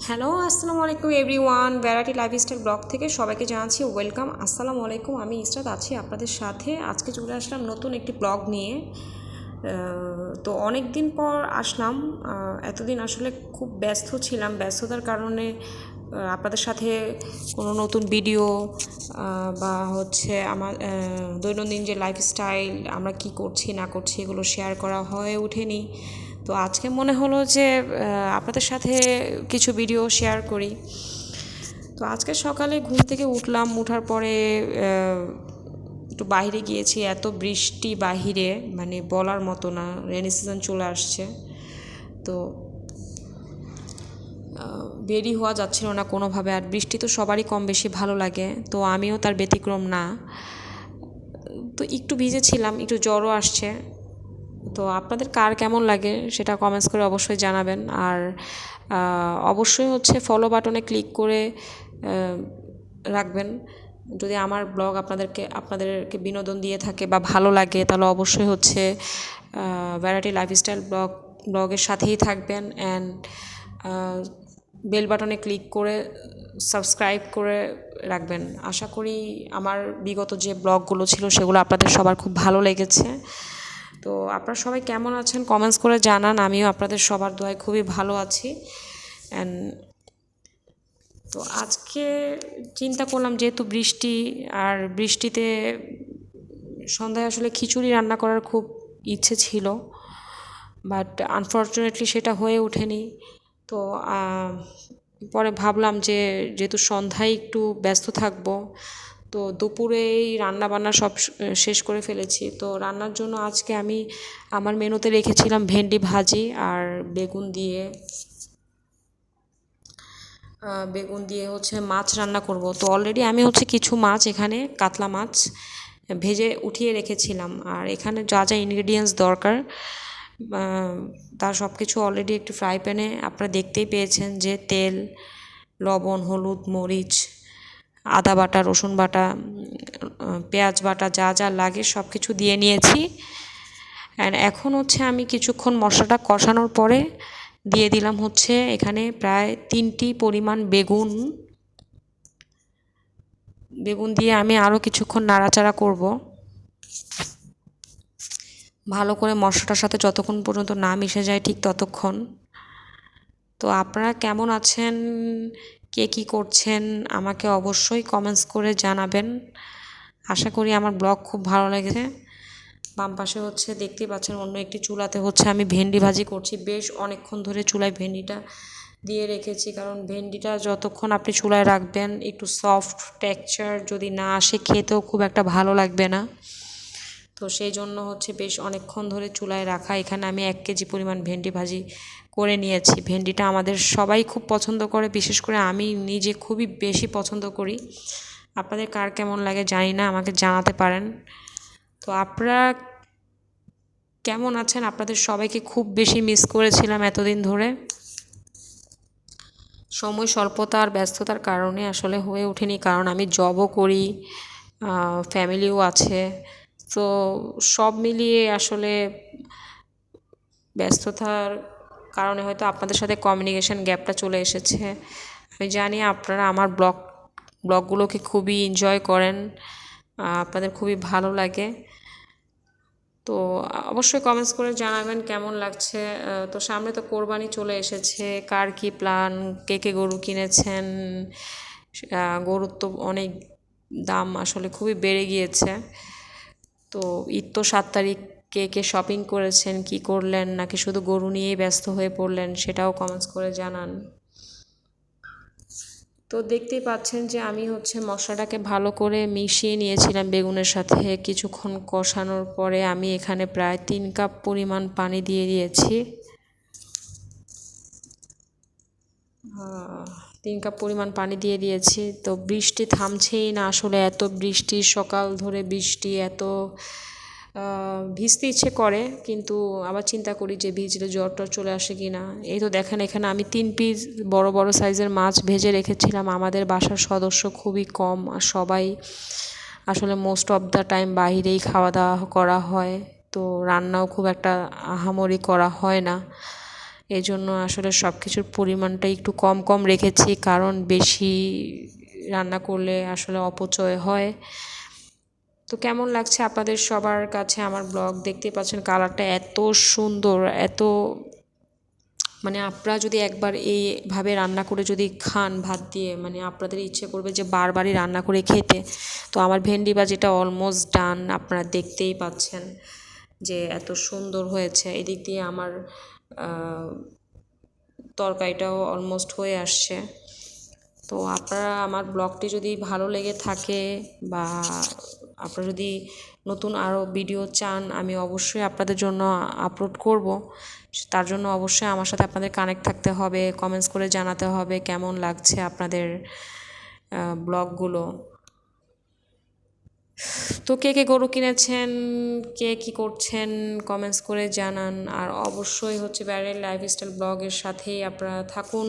Hello, আসসালামু আলাইকুম everyone. Variety lifestyle blog থেকে সবাইকে জানাচ্ছি ওয়েলকাম। আসসালামু আলাইকুম, আমি ইসরাত আছি আপনাদের সাথে। আজকে চলে আসলাম নতুন একটি ব্লগ নিয়ে। তো অনেক দিন পর আসলাম। এতদিন আসলে খুব ব্যস্ত ছিলাম, ব্যস্ততার কারণে আপনাদের সাথে কোনো নতুন ভিডিও বা হচ্ছে আমার দৈনন্দিন যে লাইফস্টাইল আমরা কি করছি না করছি এগুলো শেয়ার করা হয়ে ওঠেনি। তো আজকে মনে হলো যে আপনাদের সাথে কিছু ভিডিও শেয়ার করি। তো আজকে সকালে ঘুম থেকে উঠলাম, উঠার পরে একটু বাইরে গিয়েছি। এত বৃষ্টি বাহিরে, মানে বলার মতো না। রেনি সিজন চলে আসছে, তো বেরি হওয়া যাচ্ছিল না কোনোভাবে। আর বৃষ্টি তো সবারই কম বেশি ভালো লাগে, তো আমিও তার ব্যতিক্রম না। তো একটু ভিজেছিলাম, একটু জ্বরও আসছে। তো আপনাদের কার কেমন লাগে সেটা কমেন্টস করে অবশ্যই জানাবেন। আর অবশ্যই হচ্ছে ফলো বাটনে ক্লিক করে রাখবেন। যদি আমার ব্লগ আপনাদেরকে বিনোদন দিয়ে থাকে বা ভালো লাগে, তাহলে অবশ্যই হচ্ছে ভ্যারাইটি লাইফস্টাইল ব্লগের সাথেই থাকবেন। অ্যান্ড বেল বাটনে ক্লিক করে সাবস্ক্রাইব করে রাখবেন। আশা করি আমার বিগত যে ব্লগগুলো ছিল সেগুলো আপনাদের সবার খুব ভালো লেগেছে। তো আপনারা সবাই কেমন আছেন কমেন্টস করে জানান। আমিও আপনাদের সবার দোয়ায় খুবই ভালো আছি। অ্যান্ড তো আজকে চিন্তা করলাম, যেহেতু বৃষ্টি, আর বৃষ্টিতে সন্ধ্যায় আসলে খিচুড়ি রান্না করার খুব ইচ্ছে ছিল, বাট আনফর্চুনেটলি সেটা হয়ে ওঠেনি। তো পরে ভাবলাম যে যেহেতু সন্ধ্যায় একটু ব্যস্ত থাকবো, তো দুপুরেই রান্না বান্না সব শেষ করে ফেলেছি। তো রান্নার জন্য আজকে আমি আমার মেনুতে রেখেছিলাম ভেন্ডি ভাজি আর বেগুন দিয়ে হচ্ছে মাছ রান্না করব। তো অলরেডি আমি হচ্ছে কিছু মাছ, এখানে কাতলা মাছ ভেজে উঠিয়ে রেখেছিলাম। আর এখানে যা যা ইনগ্রেডিয়েন্টস দরকার তার সব কিছু অলরেডি একটি ফ্রাই প্যানে আপনারা দেখতেই পেয়েছেন, যে তেল, লবণ, হলুদ, মরিচ, আদা বাটা, রসুন বাটা, পেঁয়াজ বাটা, যা যা লাগে সব কিছু দিয়ে নিয়েছি। অ্যান্ড এখন হচ্ছে আমি কিছুক্ষণ মশলাটা কষানোর পরে দিয়ে দিলাম হচ্ছে এখানে প্রায় 3টি পরিমাণ বেগুন। বেগুন দিয়ে আমি আরও কিছুক্ষণ নাড়াচাড়া করব ভালো করে, মশলাটার সাথে যতক্ষণ পর্যন্ত না মিশে যায় ঠিক ততক্ষণ। তো আপনারা কেমন আছেন, কে কী করছেন, আমাকে অবশ্যই কমেন্টস করে জানাবেন। আশা করি আমার ব্লগ খুব ভালো লেগেছে। বাম পাশে হচ্ছে দেখতেই পাচ্ছেন অন্য একটি চুলাতে হচ্ছে আমি ভেন্ডি ভাজি করছি। বেশ অনেকক্ষণ ধরে চুলায় ভেন্ডিটা দিয়ে রেখেছি, কারণ ভেন্ডিটা যতক্ষণ আপনি চুলায় রাখবেন একটু সফট টেক্সচার যদি না আসে, খেতেও খুব একটা ভালো লাগবে না। তো সেই জন্য হচ্ছে বেশ অনেকক্ষণ ধরে চুলায় রাখা। এখানে আমি 1 কেজি পরিমাণ ভেন্ডি ভাজি করে নিয়েছি। ভেন্ডিটা আমাদের সবাই খুব পছন্দ করে, বিশেষ করে আমি নিজে খুবই বেশি পছন্দ করি। আপনাদের কার কেমন লাগে জানি না, আমাকে জানাতে পারেন। তো আপনারা কেমন আছেন? আপনাদের সবাইকে খুব বেশি মিস করেছিলাম এতদিন ধরে। সময় স্বল্পতা আর ব্যস্ততার কারণে আসলে হয়ে ওঠেনি, কারণ আমি জবও করি, ফ্যামিলিও আছে। তো সব মিলিয়ে আসলে ব্যস্ততার কারণে হয়তো আপনাদের সাথে কমিউনিকেশন গ্যাপটা চলে এসেছে। আমি জানি আপনারা আমার ব্লগগুলোকে খুবই এনজয় করেন, আপনাদের খুবই ভালো লাগে। তো অবশ্যই কমেন্টস করে জানাবেন কেমন লাগছে। তো সামনে তো কোরবানি চলে এসেছে, কার কি প্ল্যান, কে কে গরু কিনেছেন? গরুর তো অনেক দাম আসলে খুবই বেড়ে গিয়েছে। তো ঈদ তো 7 তারিখ, কে কে শপিং করেছেন, কি করলেন, নাকি শুধু গরু নিয়েই ব্যস্ত হয়ে পড়লেন, সেটাও কমেন্টস করে জানান। তো দেখতেই পাচ্ছেন যে আমি হচ্ছে মশলাটাকে ভালো করে মিশিয়ে নিয়েছিলাম বেগুনের সাথে। কিছুক্ষণ কষানোর পরে আমি এখানে প্রায় 3 কাপ পরিমাণ পানি দিয়ে দিয়েছি। 3 কাপ পরিমাণ পানি দিয়ে দিয়েছি। তো বৃষ্টি থামছেই না আসলে, এত বৃষ্টি, সকাল ধরে বৃষ্টি, এত ভিজতে ইচ্ছে করে, কিন্তু আবার চিন্তা করি যে ভিজলে জ্বর টর চলে আসে কি না। এই তো দেখেন, এখানে আমি 3 পিস বড় বড় সাইজের মাছ ভেজে রেখেছিলাম। আমাদের বাসার সদস্য খুবই কম, আর সবাই আসলে মোস্ট অফ দ্য টাইম বাইরেই খাওয়া দাওয়া করা হয়। তো রান্নাও খুব একটা আহামরি করা হয় না। এই জন্য আসলে সব কিছুর পরিমাণটা একটু কম কম রেখেছি, কারণ বেশি রান্না করলে আসলে অপচয় হয়। তো কেমন লাগছে আপনাদের সবার কাছে আমার ব্লগ? দেখতে পাচ্ছেন কালারটা এত সুন্দর, এত মানে আপনারা যদি একবার এইভাবে রান্না করে যদি খান ভাত দিয়ে, মানে আপনাদের ইচ্ছে করবে যে বারবারই রান্না করে খেতে। তো আমার ভেন্ডি ভাজিটা অলমোস্ট ডান, আপনারা দেখতেই পাচ্ছেন যে এত সুন্দর হয়েছে। এদিক দিয়ে আমার তরকারিটাও অলমোস্ট হয়ে আসছে। তো আপনারা আমার ব্লগটি যদি ভালো লেগে থাকে বা আপনারা যদি নতুন আরও ভিডিও চান, আমি অবশ্যই আপনাদের জন্য আপলোড করব। তার জন্য অবশ্যই আমার সাথে আপনাদের কানেক্ট থাকতে হবে, কমেন্টস করে জানাতে হবে কেমন লাগছে আপনাদের ব্লগগুলো। তো কে কে গরু কিনেছেন, কে কী করছেন, কমেন্টস করে জানান। আর অবশ্যই হচ্ছে ব্যারেল লাইফস্টাইল ব্লগের সাথেই আপনারা থাকুন,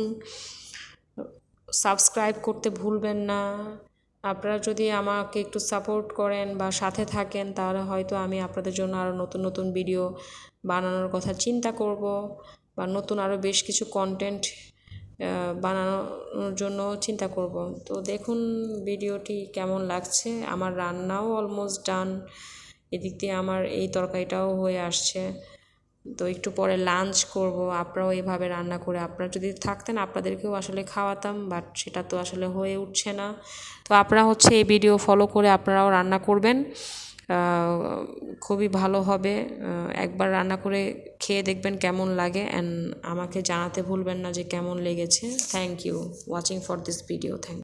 সাবস্ক্রাইব করতে ভুলবেন না। আপনারা যদি আমাকে একটু সাপোর্ট করেন বা সাথে থাকেন, তাহলে হয়তো আমি আপনাদের জন্য আরও নতুন নতুন ভিডিও বানানোর কথা চিন্তা করব, বা নতুন আরও বেশ কিছু কন্টেন্ট বানানোর জন্য চিন্তা করব। তো দেখুন ভিডিওটি কেমন লাগছে। আমার রান্নাও অলমোস্ট ডান, এদিক দিয়ে আমার এই তরকারিটাও হয়ে আসছে। তো একটু পরে লাঞ্চ করব। আপনারাও এইভাবে রান্না করে আপনারা যদি থাকতেন আপনাদেরকেও আসলে খাওয়াতাম, বাট সেটা তো আসলে হয়ে উঠছে না। তো আপনারা হচ্ছে এই ভিডিও ফলো করে আপনারাও রান্না করবেন, খুবই ভালো হবে। একবার রান্না করে খেয়ে দেখবেন কেমন লাগে, অ্যান্ড আমাকে জানাতে ভুলবেন না যে কেমন লেগেছে। Thank you watching for this video. Thank